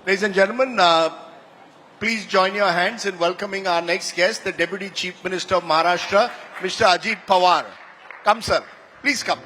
Ladies and gentlemen, please join your hands in welcoming our next guest, the Deputy Chief Minister of Maharashtra, Mr. Ajit Pawar. Come, sir. Please come.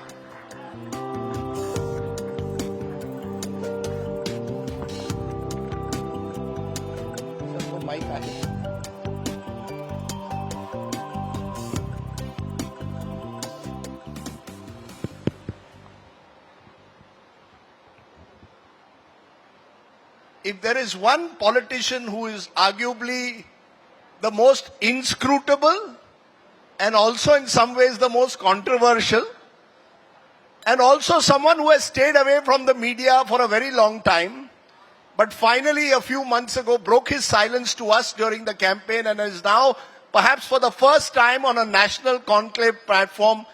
If there is one politician who is arguably the most inscrutable and also in some ways the most controversial, and also someone who has stayed away from the media for a very long time, but finally a few months ago broke his silence to us during the campaign and is now perhaps for the first time on a national conclave platform,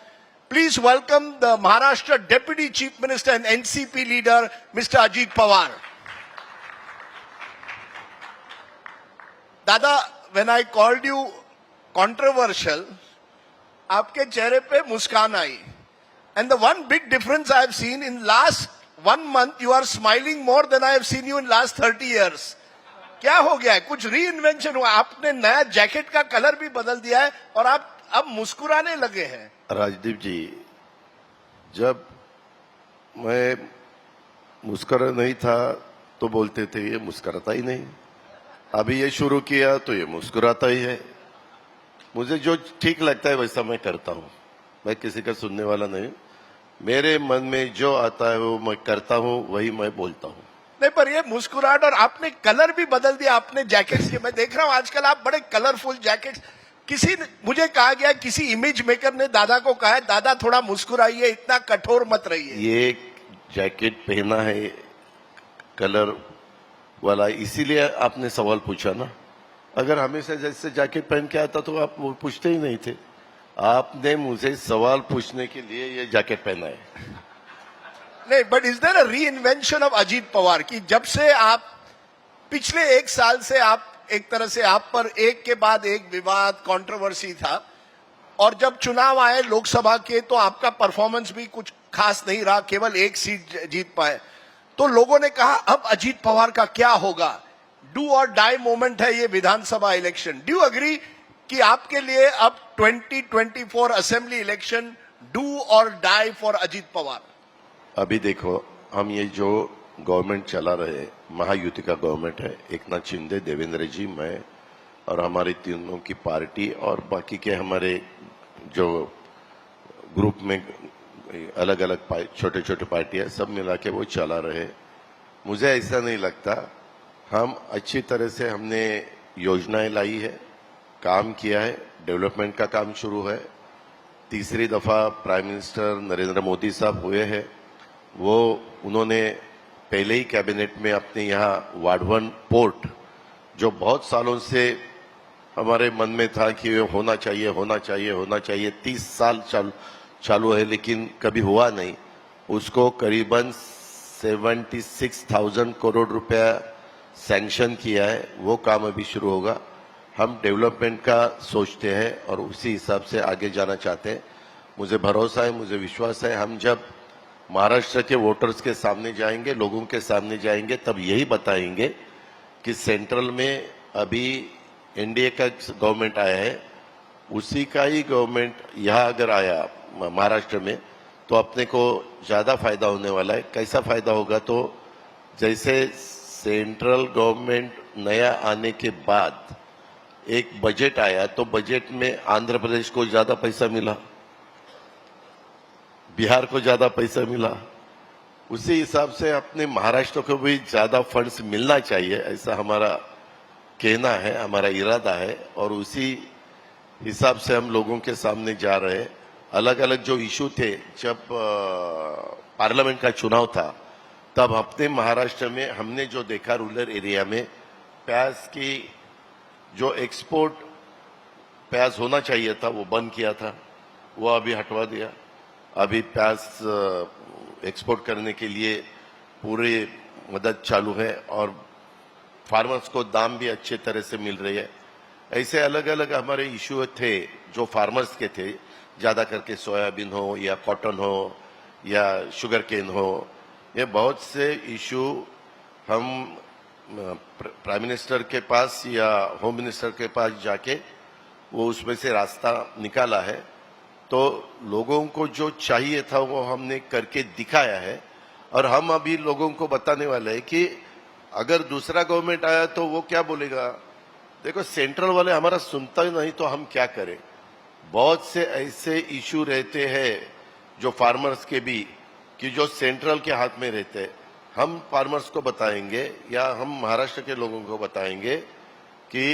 please welcome the Maharashtra Deputy Chief Minister and NCP leader, Mr. Ajit Pawar. Dada, when I called you controversial, आपके चेहरे पे मुस्कान आई. And the one big difference I have seen in last 1 month, you are smiling more than I have seen you in last 30 years. क्या हो गया है? कुछ reinvention हुआ? आपने नया जैकेट का कलर भी बदल दिया है और आप अब मुस्कुराने लगे हैं. राजदीप जी, जब मैं मुस्कुरा नहीं था तो बोलते थे ये मुस्कुराता ही नहीं. अभी ये शुरू किया तो ये मुस्कुराता ही है. मुझे जो ठीक लगता है वैसा मैं करता हूँ. मैं किसी का सुनने वाला नहीं. मेरे मन में जो आता है वो मैं करता हूँ, वही मैं बोलता हूँ. नहीं, पर ये मुस्कुराहट और आपने कलर भी बदल दिया अपने जैकेट्स के. मैं देख रहा हूँ आजकल आप बड़े कलरफुल जैकेट्स. किसी ने मुझे कहा गया, किसी इमेज मेकर ने दादा को कहा है, दादा थोड़ा मुस्कुराइए, इतना कठोर मत रहिए. ये जैकेट पहना है कलर वाला, इसीलिए आपने सवाल पूछा ना. अगर हमेशा जैसे जैकेट पहन के आता तो आप वो पूछते ही नहीं थे. आपने मुझे सवाल पूछने के लिए ये जैकेट पहना है. नहीं, but is there a reinvention of Ajit Pawar कि जब से आप पिछले 1 साल से आप एक तरह से आप पर एक के बाद एक विवाद, कंट्रोवर्सी था, और जब चुनाव आए लोकसभा के तो आपका परफॉर्मेंस भी कुछ खास नहीं रहा, केवल 1 सीट जीत पाए. तो लोगों ने कहा अब अजीत पवार का क्या होगा. डू और डाई मोमेंट है ये विधानसभा इलेक्शन. डू अग्री कि आपके लिए अब 2024 असेंबली इलेक्शन डू और डाई फॉर अजीत पवार? अभी देखो, हम ये जो गवर्नमेंट चला रहे, महायुति का गवर्नमेंट है. एकनाथ शिंदे, देवेंद्र जी, मैं और हमारी तीनों की पार्टी और बाकी के हमारे जो ग्रुप में अलग अलग छोटे छोटे पार्टियां सब मिला के वो चला रहे. मुझे ऐसा नहीं लगता. हम अच्छी तरह से हमने योजनाएं लाई है, काम किया है, डेवलपमेंट का काम शुरू है. तीसरी दफा प्राइम मिनिस्टर नरेंद्र मोदी साहब हुए हैं. वो उन्होंने पहले ही कैबिनेट में अपने यहाँ वाडवन पोर्ट, जो बहुत सालों से हमारे मन में था कि होना चाहिए होना चाहिए होना चाहिए, 30 साल चालू है लेकिन कभी हुआ नहीं, उसको करीबन 76,000 करोड़ रुपया सैंक्शन किया है. वो काम अभी शुरू होगा. हम डेवलपमेंट का सोचते हैं और उसी हिसाब से आगे जाना चाहते हैं. मुझे भरोसा है, मुझे विश्वास है, हम जब महाराष्ट्र के वोटर्स के सामने जाएंगे, लोगों के सामने जाएंगे, तब यही बताएंगे कि सेंट्रल में अभी एनडीए का गवर्नमेंट आया है, उसी का ही गवर्नमेंट यहाँ अगर आया महाराष्ट्र में तो अपने को ज्यादा फायदा होने वाला है. कैसा फायदा होगा? तो जैसे सेंट्रल गवर्नमेंट नया आने के बाद एक बजट आया तो बजट में आंध्र प्रदेश को ज्यादा पैसा मिला, बिहार को ज्यादा पैसा मिला. उसी हिसाब से अपने महाराष्ट्र को भी ज्यादा फंड्स मिलना चाहिए, ऐसा हमारा कहना है, हमारा इरादा है. और उसी हिसाब से हम लोगों के सामने जा रहे हैं. अलग अलग जो इशू थे, जब पार्लियामेंट का चुनाव था तब अपने महाराष्ट्र में हमने जो देखा, रूरल एरिया में प्याज की जो एक्सपोर्ट प्याज होना चाहिए था वो बंद किया था, वो अभी हटवा दिया. अभी प्याज एक्सपोर्ट करने के लिए पूरी मदद चालू है और फार्मर्स को दाम भी अच्छे तरह से मिल रही है. ऐसे अलग अलग हमारे इशू थे जो फार्मर्स के थे, ज्यादा करके सोयाबीन हो या कॉटन हो या शुगर केन हो, ये बहुत से इशू हम प्राइम मिनिस्टर के पास या होम मिनिस्टर के पास जाके वो उसमें से रास्ता निकाला है। तो लोगों को जो चाहिए था वो हमने करके दिखाया है, और हम अभी लोगों को बताने वाले हैं कि अगर दूसरा गवर्नमेंट आया तो वो क्या बोलेगा। देखो, सेंट्रल वाले हमारा सुनता ही नहीं तो हम क्या करें। बहुत से ऐसे इशू रहते हैं जो फार्मर्स के भी, कि जो सेंट्रल के हाथ में रहते हैं। हम फार्मर्स को बताएंगे या हम महाराष्ट्र के लोगों को बताएंगे कि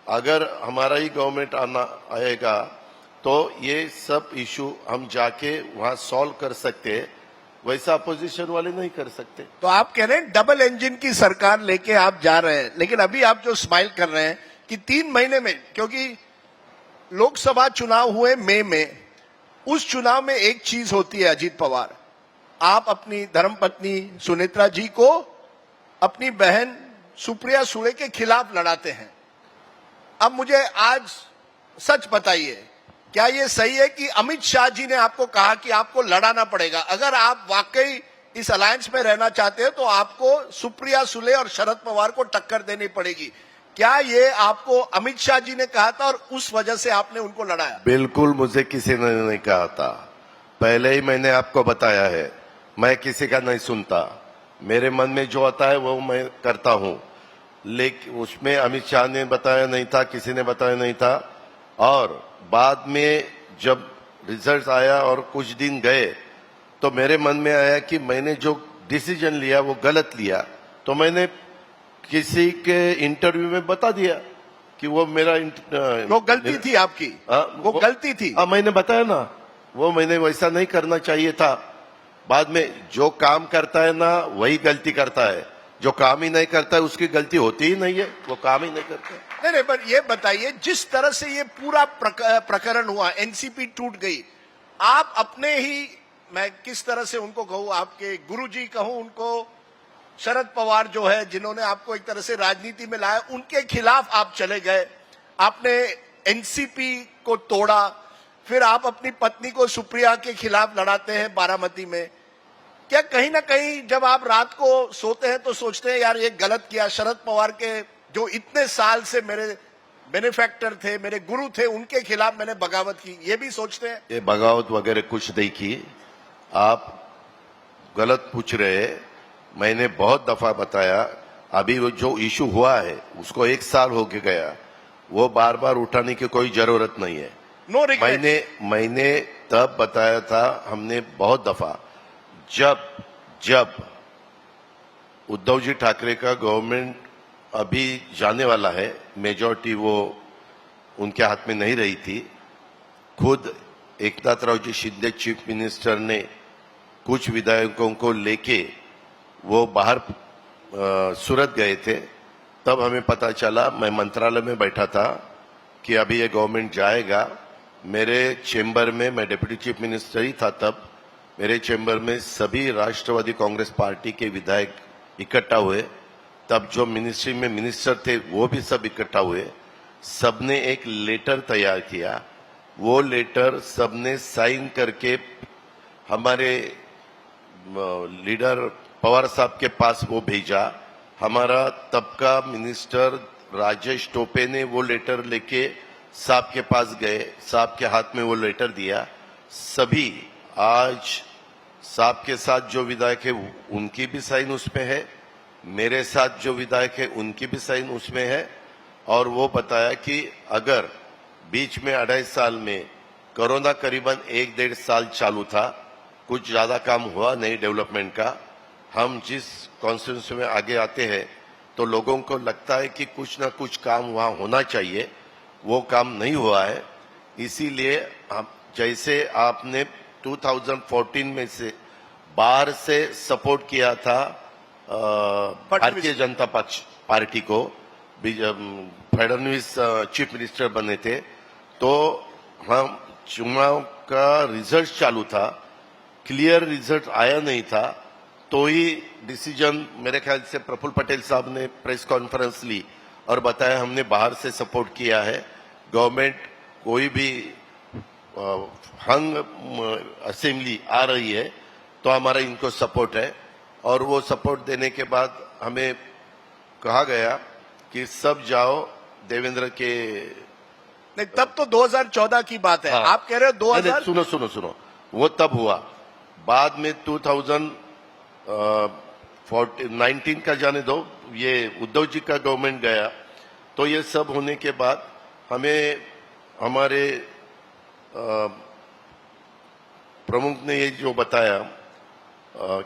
अगर हमारा ही गवर्नमेंट आएगा तो ये सब इशू हम जाके वहां सॉल्व कर सकते हैं, वैसा अपोजिशन वाले नहीं कर सकते। तो आप कह रहे हैं डबल इंजन की सरकार लेके आप जा रहे हैं, लेकिन अभी आप जो स्माइल कर रहे हैं कि 3 महीने में, क्योंकि लोकसभा चुनाव हुए मई में, उस चुनाव में एक चीज होती है अजीत पवार, आप अपनी धर्मपत्नी सुनेत्रा जी को अपनी बहन सुप्रिया सुले के खिलाफ लड़ाते हैं। अब मुझे आज सच बताइए, क्या ये सही है कि अमित शाह जी ने आपको कहा कि आपको लड़ाना पड़ेगा, अगर आप वाकई इस अलायंस में रहना चाहते हो तो आपको सुप्रिया सुले और शरद पवार को टक्कर देनी पड़ेगी? क्या ये आपको अमित शाह जी ने कहा था और उस वजह से आपने उनको लड़ाया? बिल्कुल, मुझे किसी ने नहीं कहा था। पहले ही मैंने आपको बताया है, मैं किसी का नहीं सुनता। मेरे मन में जो आता है वो मैं करता हूं। लेकिन उसमें अमित शाह ने बताया नहीं था, किसी ने बताया नहीं था। और बाद में जब रिजल्ट आया और कुछ दिन गए तो मेरे मन में आया कि मैंने जो डिसीजन लिया वो गलत लिया। तो मैंने किसी के इंटरव्यू में बता दिया कि वो मेरा वो गलती थी आपकी। वो गलती थी। मैंने बताया ना, वो मैंने वैसा नहीं करना चाहिए था। बाद में जो काम करता है ना वही गलती करता है, जो काम ही नहीं करता है उसकी गलती होती ही नहीं है, वो काम ही नहीं करता। नहीं, पर ये बताइए, जिस तरह से ये पूरा प्रकरण हुआ, एनसीपी टूट गई, आप अपने ही, मैं किस तरह से उनको कहूं, आपके गुरुजी कहूं उनको, शरद पवार जो है जिन्होंने आपको एक तरह से राजनीति में लाया, उनके खिलाफ आप चले गए, आपने एनसीपी को तोड़ा, फिर आप अपनी पत्नी को सुप्रिया के खिलाफ लड़ाते हैं बारामती में। क्या कहीं ना कहीं जब आप रात को सोते हैं तो सोचते हैं यार ये गलत किया, शरद पवार के जो इतने साल से मेरे बेनिफैक्टर थे, मेरे गुरु थे, उनके खिलाफ मैंने बगावत की, ये भी सोचते हैं? ये बगावत वगैरह कुछ नहीं की, आप गलत पूछ रहे हैं। मैंने बहुत दफा बताया, अभी वो जो इशू हुआ है उसको 1 साल हो गया, वो बार बार उठाने की कोई जरूरत नहीं है। No regret. मैंने तब बताया था, हमने बहुत दफा, जब उद्धव जी ठाकरे का गवर्नमेंट अभी जाने वाला है, मेजॉरिटी वो उनके हाथ में नहीं रही थी, खुद एकनाथराव जी शिंदे चीफ मिनिस्टर ने कुछ विधायकों को लेके वो बाहर सूरत गए थे। तब हमें पता चला, मैं मंत्रालय में बैठा था कि अभी ये गवर्नमेंट जाएगा। मेरे चेंबर में, मैं डिप्टी चीफ मिनिस्टर ही था तब, मेरे चेंबर में सभी राष्ट्रवादी कांग्रेस पार्टी के विधायक इकट्ठा हुए। तब जो मिनिस्ट्री में मिनिस्टर थे वो भी सब इकट्ठा हुए, सबने एक लेटर तैयार किया। वो लेटर सबने साइन करके हमारे लीडर पवार साहब के पास वो भेजा। हमारा तब का मिनिस्टर राजेश टोपे ने वो लेटर लेके साहब के पास गए, साहब के हाथ में वो लेटर दिया। सभी आज साहब के साथ जो विधायक है उनकी भी साइन उसमें है, मेरे साथ जो विधायक है उनकी भी साइन उसमें है। और वो बताया कि अगर बीच में 2.5 साल में कोरोना करीबन 1-1.5 साल चालू था, कुछ ज्यादा काम हुआ नहीं डेवलपमेंट का। हम जिस कॉन्स्टिट्यूंसी में आगे आते हैं तो लोगों को लगता है कि कुछ ना कुछ काम वहां होना चाहिए, वो काम नहीं हुआ है। इसीलिए हम, जैसे आपने 2014 में से बाहर से सपोर्ट किया था भारतीय जनता पक्ष पार्टी को, फडणवीस चीफ मिनिस्टर बने थे, तो हम चुनाव का रिजल्ट चालू था, क्लियर रिजल्ट आया नहीं था, तो ही डिसीजन मेरे ख्याल से प्रफुल्ल पटेल साहब ने प्रेस कॉन्फ्रेंस ली और बताया हमने बाहर से सपोर्ट किया है। गवर्नमेंट कोई भी हंग असेंबली आ रही है तो हमारा इनको सपोर्ट है, और वो सपोर्ट देने के बाद हमें कहा गया कि सब जाओ देवेंद्र के। नहीं, तब तो 2014 की बात है। हाँ। आप कह रहे हो नहीं, 2000। सुनो सुनो सुनो, वो तब हुआ। बाद में 2019 का जाने दो, ये उद्धव जी का गवर्नमेंट गया, तो ये सब होने के बाद हमें हमारे प्रमुख ने ये जो बताया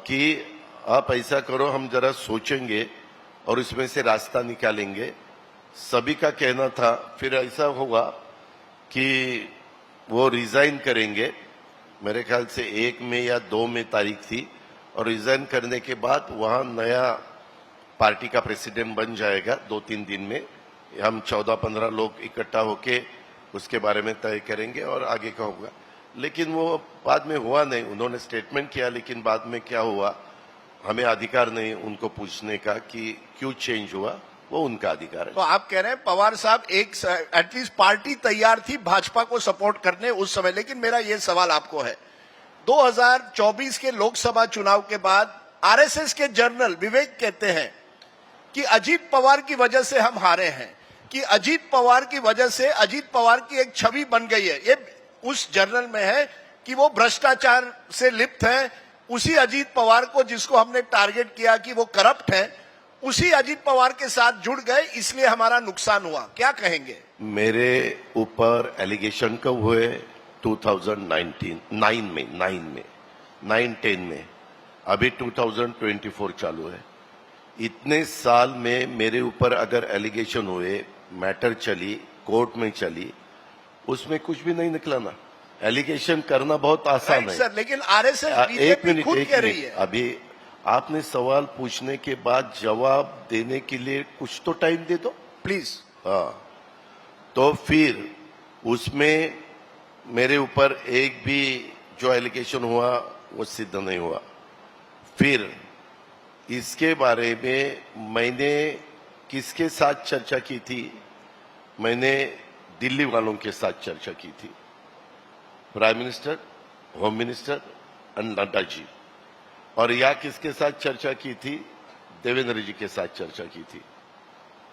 कि आप ऐसा करो, हम जरा सोचेंगे और इसमें से रास्ता निकालेंगे। सभी का कहना था। फिर ऐसा हुआ कि वो रिजाइन करेंगे, मेरे ख्याल से 1 में या 2 में तारीख थी, और रिजाइन करने के बाद वहां नया पार्टी का प्रेसिडेंट बन जाएगा 2-3 दिन में। हम 14-15 लोग इकट्ठा होके उसके बारे में तय करेंगे और आगे का होगा। लेकिन वो बाद में हुआ नहीं। उन्होंने स्टेटमेंट किया, लेकिन बाद में क्या हुआ हमें अधिकार नहीं उनको पूछने का कि क्यों चेंज हुआ, वो उनका अधिकार है। तो आप कह रहे हैं पवार साहब एटलीस्ट पार्टी तैयार थी भाजपा को सपोर्ट करने उस समय। लेकिन मेरा ये सवाल आपको है, 2024 के लोकसभा चुनाव के बाद आरएसएस के जनरल विवेक कहते हैं कि अजीत पवार की वजह से हम हारे हैं, कि अजीत पवार की वजह से अजीत पवार की एक छवि बन गई है। ये उस जर्नल में है कि वो भ्रष्टाचार से लिप्त है। उसी अजीत पवार को जिसको हमने टारगेट किया कि वो करप्ट है, उसी अजीत पवार के साथ जुड़ गए, इसलिए हमारा नुकसान हुआ। क्या कहेंगे? मेरे ऊपर एलिगेशन कब हुए? 2009 में 10 में। अभी 2024 चालू है। इतने साल में मेरे ऊपर अगर एलिगेशन हुए, मैटर चली, कोर्ट में चली, उसमें कुछ भी नहीं निकला ना। एलिगेशन करना बहुत आसान है सर, लेकिन आरएसएस एक बीजेपी मिनट खुद कह रही है। अभी आपने सवाल पूछने के बाद जवाब देने के लिए कुछ तो टाइम दे दो प्लीज। हाँ, तो फिर उसमें मेरे ऊपर एक भी जो एलिगेशन हुआ वो सिद्ध नहीं हुआ। फिर इसके बारे में मैंने किसके साथ चर्चा की थी? मैंने दिल्ली वालों के साथ चर्चा की थी, प्राइम मिनिस्टर, होम मिनिस्टर और नड्डा जी। और या किसके साथ चर्चा की थी? देवेंद्र जी के साथ चर्चा की थी।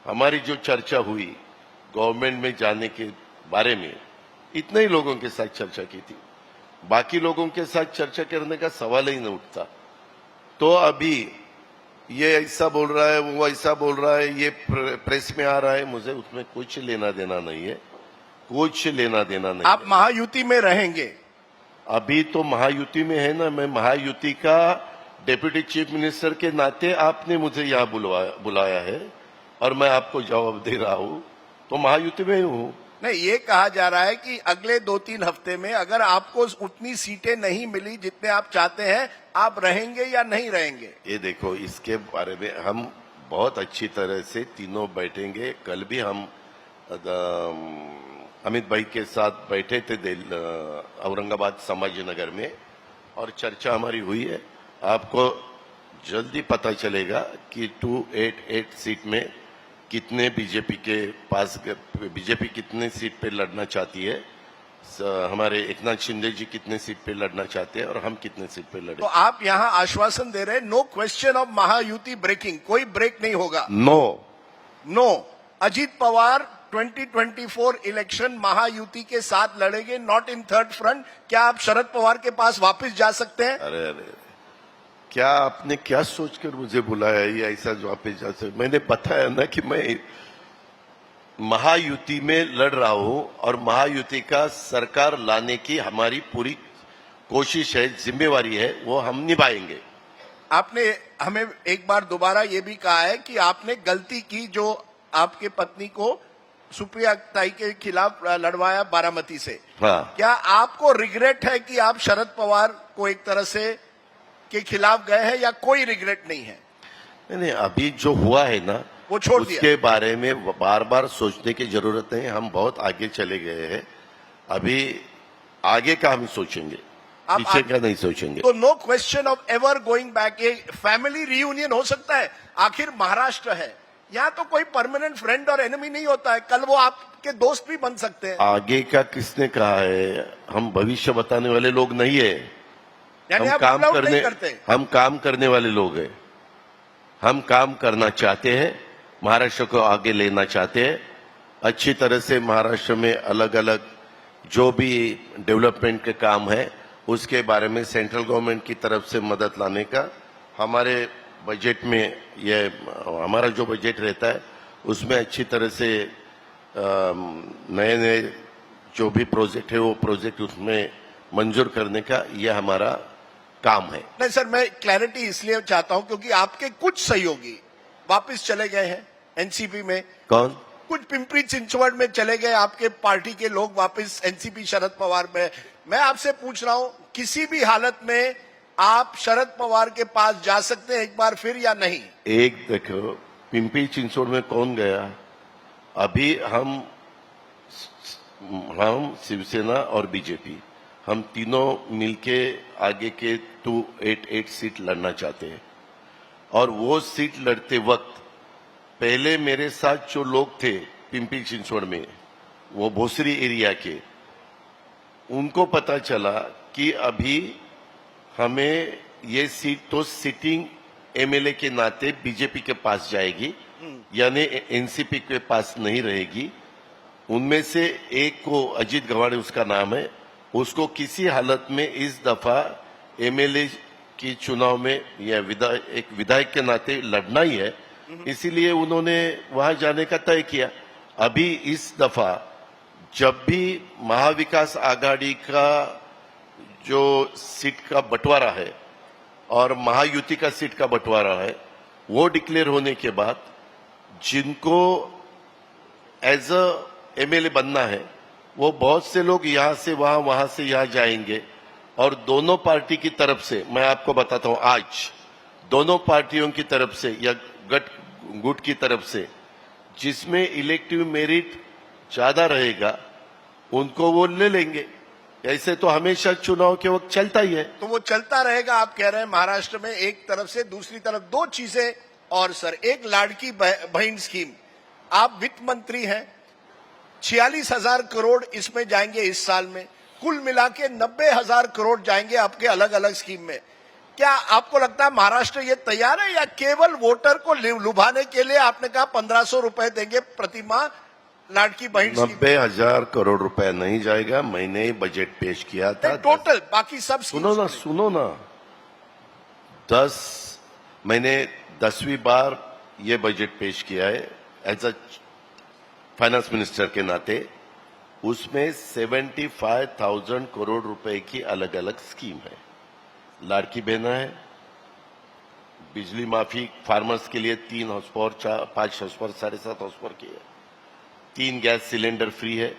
हमारी जो चर्चा हुई गवर्नमेंट में जाने के बारे में, इतने ही लोगों के साथ चर्चा की थी। बाकी लोगों के साथ चर्चा करने का सवाल ही नहीं उठता। तो अभी ये ऐसा बोल रहा है, वो ऐसा बोल रहा है, ये प्रेस में आ रहा है, मुझे उसमें कुछ लेना देना नहीं है, कुछ लेना देना नहीं। आप महायुति में रहेंगे? अभी तो महायुति में है ना। मैं महायुति का डेप्यूटी चीफ मिनिस्टर के नाते आपने मुझे यहाँ बुलाया है और मैं आपको जवाब दे रहा हूँ, तो महायुति में हूँ। नहीं, ये कहा जा रहा है कि अगले 2-3 हफ्ते में अगर आपको उतनी सीटें नहीं मिली जितने आप चाहते हैं, आप रहेंगे या नहीं रहेंगे? ये देखो, इसके बारे में हम बहुत अच्छी तरह से तीनों बैठेंगे। कल भी हम अमित भाई के साथ बैठे थे औरंगाबाद संभाजी नगर में, और चर्चा हमारी हुई है। आपको जल्दी पता चलेगा कि 288 सीट में कितने बीजेपी के पास, बीजेपी कितने सीट पे लड़ना चाहती है, हमारे एकनाथ शिंदे जी कितने सीट पे लड़ना चाहते हैं और हम कितने सीट पे लड़े। तो आप यहाँ आश्वासन दे रहे हैं no question of Mahayuti breaking, कोई ब्रेक नहीं होगा? नो। अजीत पवार 2024 इलेक्शन महायुति के साथ लड़ेंगे, नॉट इन थर्ड फ्रंट। क्या आप शरद पवार के पास वापस जा सकते हैं? अरे, क्या आपने क्या सोचकर मुझे बुलाया? ये ऐसा वापस जा सकते? मैंने बताया ना कि मैं महायुति में लड़ रहा हूं और महायुति का सरकार लाने की हमारी पूरी कोशिश है, जिम्मेवारी है, वो हम निभाएंगे। आपने हमें एक बार दोबारा ये भी कहा है कि आपने गलती की जो आपके पत्नी को सुप्रिया ताई के खिलाफ लड़वाया बारामती से। हाँ। क्या आपको रिग्रेट है कि आप शरद पवार को एक तरह से के खिलाफ गए हैं, या कोई रिग्रेट नहीं है? नहीं, अभी जो हुआ है ना वो छोड़ दिया। उसके बारे में बार बार सोचने की जरूरत नहीं। हम बहुत आगे चले गए हैं। अभी आगे का हम सोचेंगे, पीछे का नहीं सोचेंगे। तो no question of ever going back. ये फैमिली रियूनियन हो सकता है, आखिर महाराष्ट्र है, यहाँ तो कोई परमानेंट फ्रेंड और एनिमी नहीं होता है, कल वो आपके दोस्त भी बन सकते हैं। आगे का किसने कहा है? हम भविष्य बताने वाले लोग नहीं है। यानी हम आप काम नहीं करते? हम काम करने वाले लोग हैं। हम काम करना चाहते हैं, महाराष्ट्र को आगे लेना चाहते हैं। अच्छी तरह से महाराष्ट्र में अलग अलग जो भी डेवलपमेंट के काम है उसके बारे में सेंट्रल गवर्नमेंट की तरफ से मदद लाने का हमारे बजट में, यह हमारा जो बजट रहता है उसमें अच्छी तरह से नए नए जो भी प्रोजेक्ट है वो प्रोजेक्ट उसमें मंजूर करने का यह हमारा काम है। नहीं सर, मैं क्लैरिटी इसलिए चाहता हूं क्योंकि आपके कुछ सहयोगी वापस चले गए हैं एनसीपी में। कौन? कुछ पिंपरी चिंचवड़ में चले गए आपके पार्टी के लोग वापस एनसीपी शरद पवार में। मैं आपसे पूछ रहा हूं, किसी भी हालत में आप शरद पवार के पास जा सकते हैं एक बार फिर या नहीं? एक देखो, पिंपरी चिंचवड़ में कौन गया? अभी हम शिवसेना और बीजेपी हम तीनों मिलके आगे के 288 सीट लड़ना चाहते हैं। और वो सीट लड़ते वक्त पहले मेरे साथ जो लोग थे पिंपरी चिंचवड़ में, वो भोसरी एरिया के, उनको पता चला कि अभी हमें ये सीट तो सिटिंग एमएलए के नाते बीजेपी के पास जाएगी, यानी एनसीपी के पास नहीं रहेगी। उनमें से एक को, अजीत गवाड़े उसका नाम है, उसको किसी हालत में इस दफा एमएलए की चुनाव में या एक विधायक के नाते लड़ना ही है, इसीलिए उन्होंने वहां जाने का तय किया। अभी इस दफा जब भी महाविकास आघाड़ी का जो सीट का बंटवारा है और महायुति का सीट का बंटवारा है, वो डिक्लेयर होने के बाद जिनको एज अ एमएलए बनना है वो बहुत से लोग यहां से वहां, वहां से यहां जाएंगे। और दोनों पार्टी की तरफ से मैं आपको बताता हूं, आज दोनों पार्टियों की तरफ से या गुट की तरफ से जिसमें इलेक्टिव मेरिट ज्यादा रहेगा उनको वो ले लेंगे। ऐसे तो हमेशा चुनाव के वक्त चलता ही है। तो वो चलता रहेगा आप कह रहे हैं महाराष्ट्र में एक तरफ से, दूसरी तरफ दो चीजें और सर, एक लाड़की बहन स्कीम, आप वित्त मंत्री हैं, 46,000 करोड़ इसमें जाएंगे इस साल में, कुल मिला के 90,000 करोड़ जाएंगे आपके अलग अलग स्कीम में। क्या आपको लगता है महाराष्ट्र ये तैयार है या केवल वोटर को लुभाने के लिए आपने कहा 1,500 रुपए देंगे प्रति माह लाड़की बहन? 90,000 करोड़ रुपए नहीं जाएगा। मैंने बजट पेश किया था टोटल, बाकी सब सुनो ना, मैंने 10वीं बार ये बजट पेश किया है एज अ फाइनेंस मिनिस्टर के नाते। उसमें 75,000 करोड़ रुपए की अलग अलग स्कीम है। लाड़की बहना है, बिजली माफी फार्मर्स के लिए 3 house power, 5 house power, 7.5 house power की है, 3 गैस सिलेंडर फ्री है।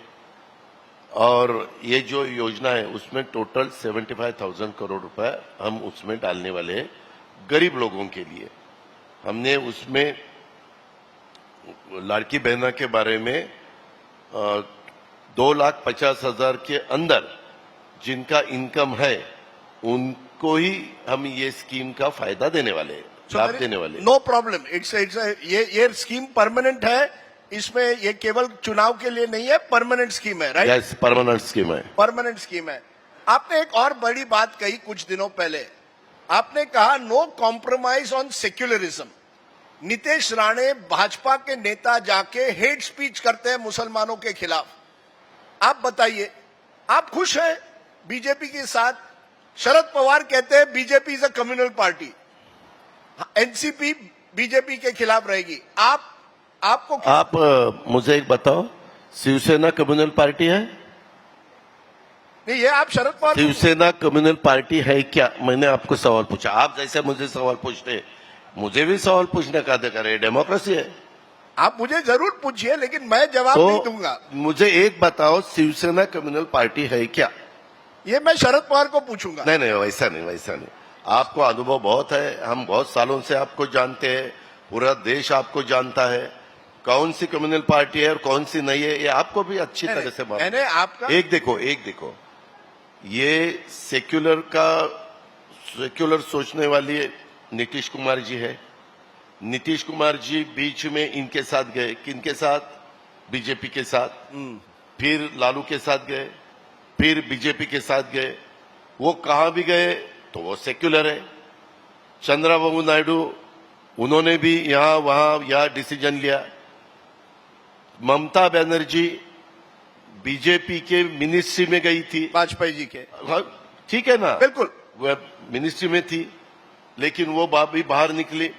और ये जो योजना है उसमें टोटल 75,000 करोड़ रुपए हम उसमें डालने वाले हैं गरीब लोगों के लिए। हमने उसमें लाड़की बहना के बारे में 2,50,000 के अंदर जिनका इनकम है उनको ही हम ये स्कीम का फायदा देने वाले, लाभ देने वाले। नो प्रॉब्लम, इट्स ये स्कीम परमानेंट है, इसमें ये केवल चुनाव के लिए नहीं है, परमानेंट स्कीम है, राइट? यस, परमानेंट स्कीम है। परमानेंट स्कीम है। आपने एक और बड़ी बात कही कुछ दिनों पहले, आपने कहा no compromise on secularism. Nitesh Rane Bhajpa के नेता जाके हेट स्पीच करते हैं मुसलमानों के खिलाफ। आप बताइए, आप खुश हैं बीजेपी के साथ? शरद पवार कहते हैं BJP is a communal party, NCP BJP के खिलाफ रहेगी। आपको आप मुझे एक बताओ, शिवसेना कम्युनल पार्टी है? नहीं, ये आप शरद पवार, शिवसेना कम्युनल पार्टी है क्या? मैंने आपको सवाल पूछा, आप जैसे मुझे सवाल पूछते मुझे भी सवाल पूछने का अधिकार है, डेमोक्रेसी है। आप मुझे जरूर पूछिए लेकिन मैं जवाब नहीं दूंगा। मुझे एक बताओ, शिवसेना कम्युनल पार्टी है क्या? ये मैं शरद पवार को पूछूंगा। नहीं, वैसा नहीं। आपको अनुभव बहुत है, हम बहुत सालों से आपको जानते हैं, पूरा देश आपको जानता है कौन सी कम्युनल पार्टी है और कौन सी नहीं है, ये आपको भी अच्छी तरह से मालूम है। आपका एक देखो, ये सेक्युलर सोचने वाली नीतीश कुमार जी है। नीतीश कुमार जी बीच में इनके साथ गए, किनके साथ? बीजेपी के साथ। फिर लालू के साथ गए, फिर बीजेपी के साथ गए। वो कहां भी गए तो वो सेक्युलर है। चंद्रबाबू नायडू उन्होंने भी यहाँ वहां यह डिसीजन लिया। ममता बनर्जी बीजेपी के मिनिस्ट्री में गई थी, वाजपेयी जी के। हाँ, ठीक है ना, बिल्कुल। वह मिनिस्ट्री में थी, लेकिन वो भी बाहर निकली।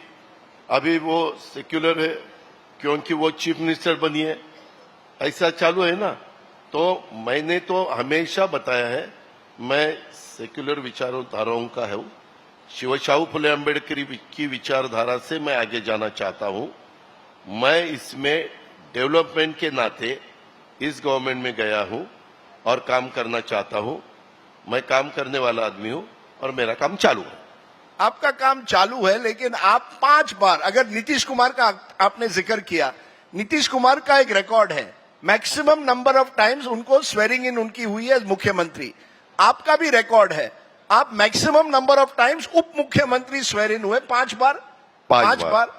अभी वो सेक्युलर है क्योंकि वो चीफ मिनिस्टर बनी है। ऐसा चालू है ना। तो मैंने तो हमेशा बताया है, मैं सेक्युलर विचारधाराओं का हूं। शिवशाहू फुले अम्बेडकर की विचारधारा से मैं आगे जाना चाहता हूं। मैं इसमें डेवलपमेंट के नाते इस गवर्नमेंट में गया हूं और काम करना चाहता हूं। मैं काम करने वाला आदमी हूं और मेरा काम चालू है। आपका काम चालू है, लेकिन आप 5 बार, अगर नीतीश कुमार का आपने जिक्र किया, नीतीश कुमार का एक रिकॉर्ड है, मैक्सिमम नंबर ऑफ टाइम्स उनको स्वेरिंग इन उनकी हुई है मुख्यमंत्री। आपका भी रिकॉर्ड है, आप मैक्सिमम नंबर ऑफ टाइम्स उप मुख्यमंत्री स्वेर इन हुए 5 बार। 5 बार।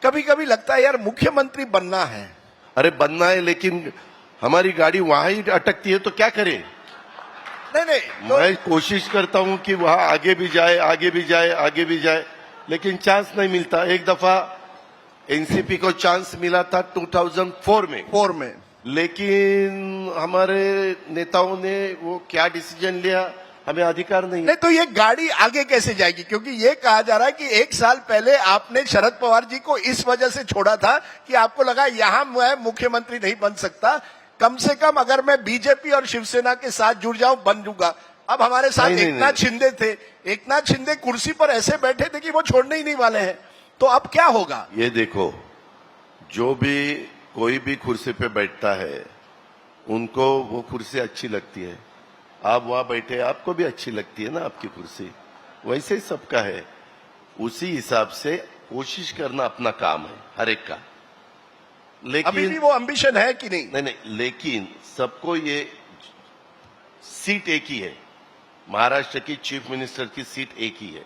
कभी कभी लगता है यार मुख्यमंत्री बनना है। अरे बनना है, लेकिन हमारी गाड़ी वहां ही अटकती है तो क्या करें। नहीं तो मैं कोशिश करता हूं कि वहां आगे भी जाए, आगे भी जाए, आगे भी जाए, लेकिन चांस नहीं मिलता। एक दफा एनसीपी को चांस मिला था 2004 में, लेकिन हमारे नेताओं ने वो क्या डिसीजन लिया हमें अधिकार नहीं। तो ये गाड़ी आगे कैसे जाएगी? क्योंकि ये कहा जा रहा है कि 1 साल पहले आपने शरद पवार जी को इस वजह से छोड़ा था कि आपको लगा यहां मैं मुख्यमंत्री नहीं बन सकता, कम से कम अगर मैं बीजेपी और शिवसेना के साथ जुड़ जाऊं बन जूंगा। अब हमारे साथ एकनाथ शिंदे थे, एकनाथ शिंदे कुर्सी पर ऐसे बैठे थे कि वो छोड़ने ही नहीं वाले हैं। तो अब क्या होगा? ये देखो, जो भी कोई भी कुर्सी पे बैठता है उनको वो कुर्सी अच्छी लगती है। आप वहां बैठे, आपको भी अच्छी लगती है ना आपकी कुर्सी, वैसे ही सबका है। उसी हिसाब से कोशिश करना अपना काम है हर एक का। लेकिन अभी भी वो एम्बिशन है कि नहीं? नहीं, लेकिन सबको ये सीट एक ही है, महाराष्ट्र की चीफ मिनिस्टर की सीट एक ही है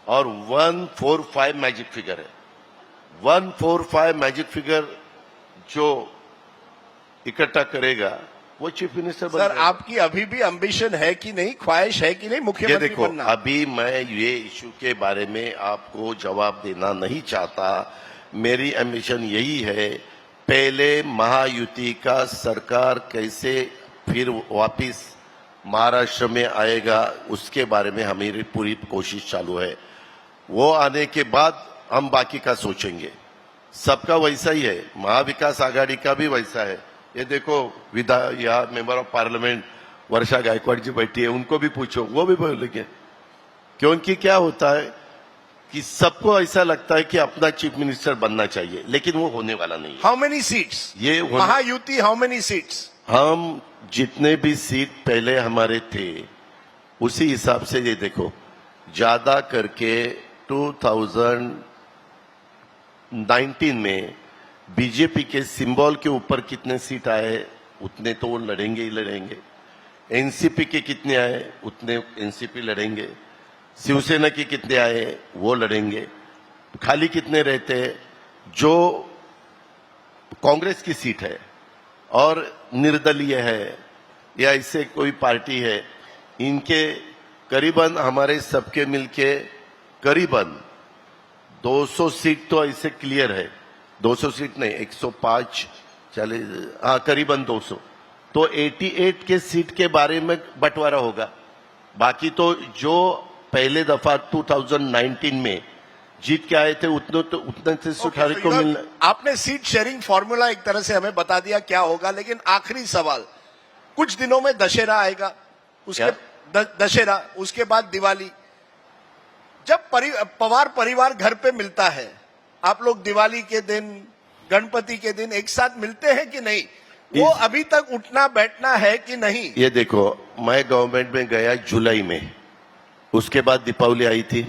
और 145 मैजिक फिगर है। 145 मैजिक फिगर जो इकट्ठा करेगा वो चीफ मिनिस्टर बन सर, जाएगा। आपकी अभी भी एम्बिशन है कि नहीं, ख्वाहिश है कि नहीं ये मुख्यमंत्री देखो, बनना? अभी मैं ये इशू के बारे में आपको जवाब देना नहीं चाहता। मेरी एम्बिशन यही है, पहले महायुति का सरकार कैसे फिर वापिस महाराष्ट्र में आएगा उसके बारे में हमारी पूरी कोशिश चालू है। वो आने के बाद हम बाकी का सोचेंगे। सबका वैसा ही है, महाविकास आघाड़ी का भी वैसा है। ये देखो, या मेंबर ऑफ पार्लियामेंट वर्षा गायकवाड़ जी बैठी है, उनको भी पूछो, वो भी बोलेंगे। क्योंकि क्या होता है कि सबको ऐसा लगता है कि अपना चीफ मिनिस्टर बनना चाहिए, लेकिन वो होने वाला नहीं है। How many seats? ये महायुति हाउ मेनी सीट्स? हम जितने भी सीट पहले हमारे थे उसी हिसाब से ये देखो, ज्यादा करके 2019 में बीजेपी के सिंबल के ऊपर कितने सीट आए उतने तो वो लड़ेंगे ही लड़ेंगे। एनसीपी के कितने आए उतने एनसीपी लड़ेंगे। शिवसेना के कितने आए वो लड़ेंगे। खाली कितने रहते, जो कांग्रेस की सीट है और निर्दलीय है या इससे कोई पार्टी है, इनके करीबन हमारे सबके मिलके करीबन 200 सीट तो ऐसे क्लियर है। 200 सीट नहीं, 105 चले, हाँ करीबन 200। तो 88 के सीट के बारे में बंटवारा होगा। बाकी तो जो पहले दफा 2019 में जीत के आए थे उतने से सुखारी को मिलना। आपने सीट शेयरिंग फॉर्मूला एक तरह से हमें बता दिया क्या होगा, लेकिन आखिरी सवाल, कुछ दिनों में दशहरा आएगा, उसके दशहरा, उसके बाद दिवाली। जब पवार परिवार घर पे मिलता है, आप लोग दिवाली के दिन, गणपति के दिन एक साथ मिलते हैं कि नहीं? वो अभी तक उठना बैठना है कि नहीं? ये देखो, मैं गवर्नमेंट में गया जुलाई में, उसके बाद दीपावली आई थी।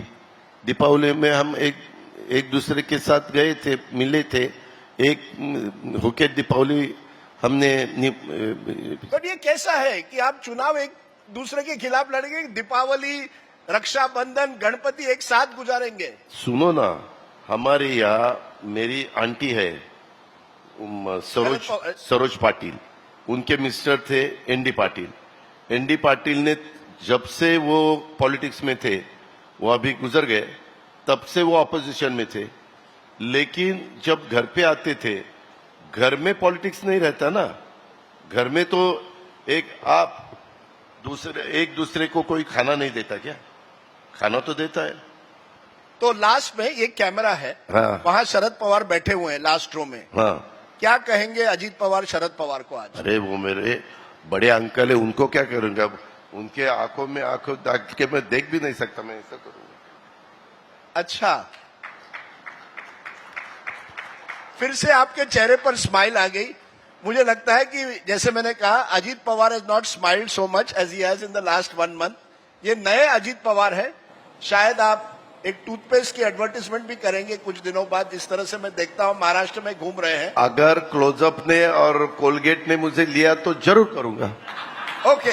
दीपावली में हम एक दूसरे के साथ गए थे, मिले थे, एक होके दीपावली हमने। बट ये कैसा है कि आप चुनाव एक दूसरे के खिलाफ लड़ेंगे, दीपावली, रक्षाबंधन, गणपति एक साथ गुजारेंगे? सुनो ना, हमारे यहाँ मेरी आंटी है सरोज पाटिल, उनके मिस्टर थे एनडी पाटिल। एनडी पाटिल ने जब से वो पॉलिटिक्स में थे, वो अभी गुजर गए, तब से वो ऑपोजिशन में थे, लेकिन जब घर पे आते थे, घर में पॉलिटिक्स नहीं रहता ना। घर में तो एक दूसरे को कोई खाना नहीं देता क्या? खाना तो देता है। तो लास्ट में ये कैमरा है, हाँ। वहां शरद पवार बैठे हुए हैं लास्ट रो में। हाँ, क्या कहेंगे अजीत पवार शरद पवार को आज? अरे वो मेरे बड़े अंकल है, उनको क्या करूंगा? अब उनके आंखों में आंखों डाल के मैं देख भी नहीं सकता, मैं ऐसा करूंगा। अच्छा, फिर से आपके चेहरे पर स्माइल आ गई। मुझे लगता है कि जैसे मैंने कहा, Ajit Pawar has not smiled so much as he has in the last 1 month. ये नए अजीत पवार है। शायद आप एक टूथपेस्ट की एडवर्टाइजमेंट भी करेंगे कुछ दिनों बाद, जिस तरह से मैं देखता हूं महाराष्ट्र में घूम रहे हैं। अगर क्लोजअप ने और कोलगेट ने मुझे लिया तो जरूर करूंगा। ओके,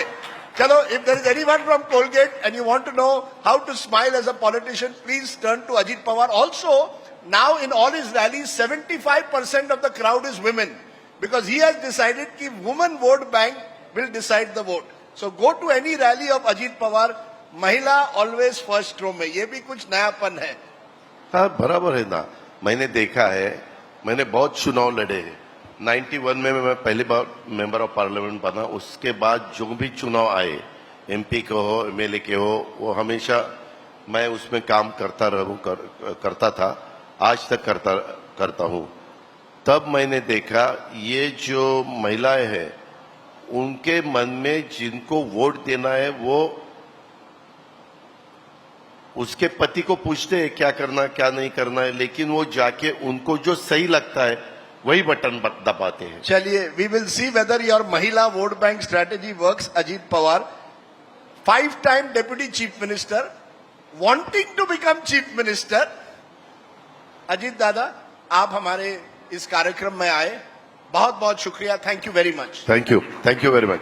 चलो, if there is anyone from Colgate and you want to know how to smile as a politician, please turn to Ajit Pawar. Also now in all his rallies 75% of the crowd is women, because he has decided कि women vote bank will decide the vote. So go to any rally of Ajit Pawar, महिला always first row में। ये भी कुछ नयापन है। हाँ, बराबर है ना। मैंने देखा है, मैंने बहुत चुनाव लड़े हैं। 91 में मैं पहली बार मेंबर ऑफ पार्लियामेंट बना। उसके बाद जो भी चुनाव आए, एमपी के हो, एमएलए के हो, वो हमेशा मैं उसमें काम करता था, आज तक करता हूँ। तब मैंने देखा ये जो महिलाएं हैं, उनके मन में जिनको वोट देना है वो उसके पति को पूछते हैं क्या करना क्या नहीं करना है, लेकिन वो जाके उनको जो सही लगता है वही बटन दबाते हैं। चलिए, we will see whether your महिला vote bank strategy works. Ajit Pawar, 5 time deputy chief minister, wanting to become chief minister. Ajit Dada, आप हमारे इस कार्यक्रम में आए, बहुत बहुत शुक्रिया। Thank you very much. Thank you very much.